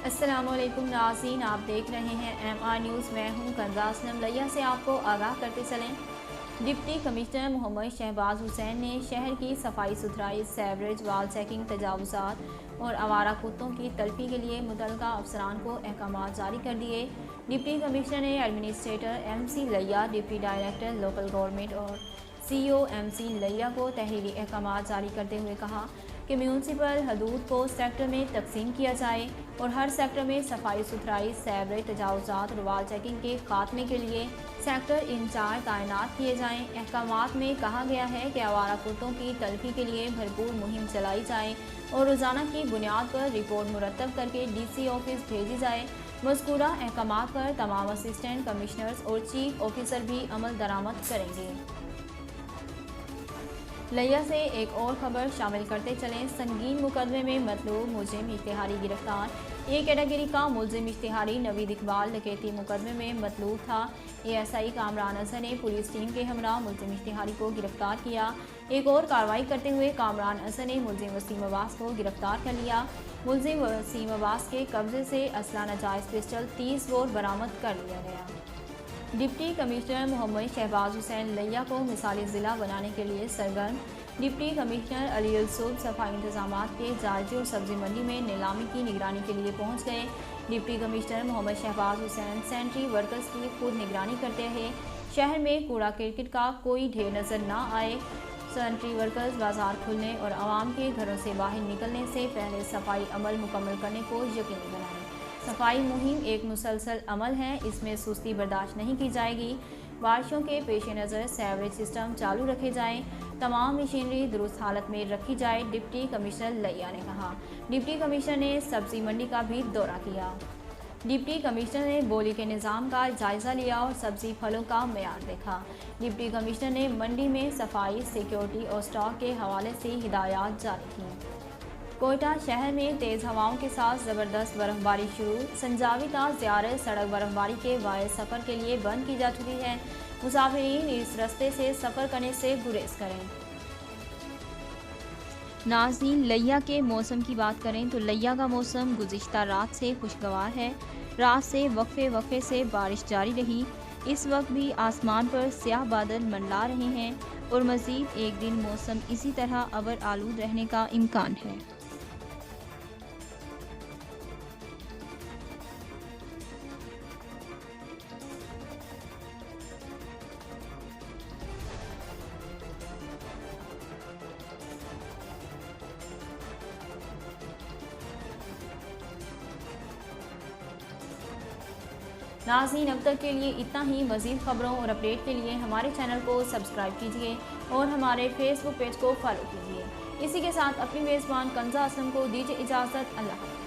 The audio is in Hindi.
अस्सलामुअलैकुम नाज़रीन, आप देख रहे हैं MR न्यूज़। मैं हूं कंज़ा असलम। लिया से आपको आगाह करते चलें। डिप्टी कमिश्नर मोहम्मद शहबाज हुसैन ने शहर की सफाई सुथराई, सेवरेज, वाल चेकिंग, तजावुज़ात और आवारा कुत्तों की तलफी के लिए मुतल्लिका अफसरान को अहकामात जारी कर दिए। डिप्टी कमिश्नर ने एडमिनिस्ट्रेटर MC लिया, डिप्टी डायरेक्टर लोकल गवर्नमेंट और CO MC लिया को तहरीरी अहकामात जारी करते हुए कहा कि म्यूनसिपल हदूद को सेक्टर में तकसीम किया जाए और हर सेक्टर में सफाई सुथराई, सेवरेज, तजावुज़ात और वाल चेकिंग के खात्मे के लिए सेक्टर इंचार्ज तैनात किए जाएँ। अहकामात में कहा गया है कि आवारा कुत्तों की तलफी के लिए भरपूर मुहिम चलाई जाए और रोज़ाना की बुनियाद पर रिपोर्ट मुरतब करके DC ऑफिस भेजी जाए। मज़कूरा अहकामात पर तमाम असिस्टेंट कमिश्नर्स और चीफ ऑफिसर भी अमल दरामद करेंगे। लिया से एक और खबर शामिल करते चलें। संगीन मुकदमे में मतलूब मुलजिम इश्तिहारी गिरफ्तार। ए कैटेगरी का मुलजिम इश्तिहारी नवीद इकबाल डकैती मुकदमे में मतलूब था। ASI कामरान अजहर ने पुलिस टीम के हमरा मुलजिम इश्तिहारी को गिरफ्तार किया। एक और कार्रवाई करते हुए कामरान अजहर ने मुलजिम वसीम अब्बास को गिरफ्तार कर लिया। मुलजिम वसीम अब्बास के कब्जे से असला नाजायज़ पिस्टल 30 बोर बरामद कर लिया गया। डिप्टी कमिश्नर मोहम्मद शहबाज हुसैन लिया को मिसाली ज़िला बनाने के लिए सरगर्म। डिप्टी कमिश्नर अली यूसुफ सफाई इंतजामात के जायजे और सब्जी मंडी में नीलामी की निगरानी के लिए पहुंच गए। Deputy commissioner Mohammad Shahbaz Hussain sanitary workers की खुद निगरानी करते रहे। शहर में कूड़ा करकट का कोई ढेर नज़र न आए। सैनिटरी वर्कर्स बाजार खुलने और आवाम के घरों से बाहर निकलने से पहले सफाई अमल मुकम्मल करने को यकीनी बनाएं। सफाई मुहिम एक मुसलसल अमल है, इसमें सुस्ती बर्दाश्त नहीं की जाएगी। बारिशों के पेश नज़र सेवरेज सिस्टम चालू रखे जाएं, तमाम मशीनरी दुरुस्त हालत में रखी जाए, डिप्टी कमिश्नर लिया ने कहा। डिप्टी कमिश्नर ने सब्जी मंडी का भी दौरा किया। डिप्टी कमिश्नर ने बोली के निज़ाम का जायज़ा लिया और सब्जी फलों का मेयार देखा। डिप्टी कमिश्नर ने मंडी में सफाई, सिक्योरिटी और स्टॉक के हवाले से हिदायत जारी की। कोयटा शहर में तेज़ हवाओं के साथ ज़बरदस्त बर्फबारी शुरू। संजावी ता ज़ियारत सड़क बर्फबारी के बायस सफ़र के लिए बंद की जा चुकी है। मुसाफिरीन इस रास्ते से सफ़र करने से गुरेज करें। नाज़रीन, लिया के मौसम की बात करें तो लिया का मौसम गुज़िश्ता रात से खुशगवार है। रात से वक्फे से बारिश जारी रही। इस वक्त भी आसमान पर स्याह बादल मंडला रहे हैं और मज़ीद एक दिन मौसम इसी तरह अबर आलूद रहने का इम्कान है। नाज़रीन, अब तक के लिए इतना ही। मज़ीद खबरों और अपडेट के लिए हमारे चैनल को सब्सक्राइब कीजिए और हमारे फेसबुक पेज को फॉलो कीजिए। इसी के साथ अपनी मेज़बान कंज़ा असलम को दीजिए इजाज़त। अल्लाह हाफ़िज़।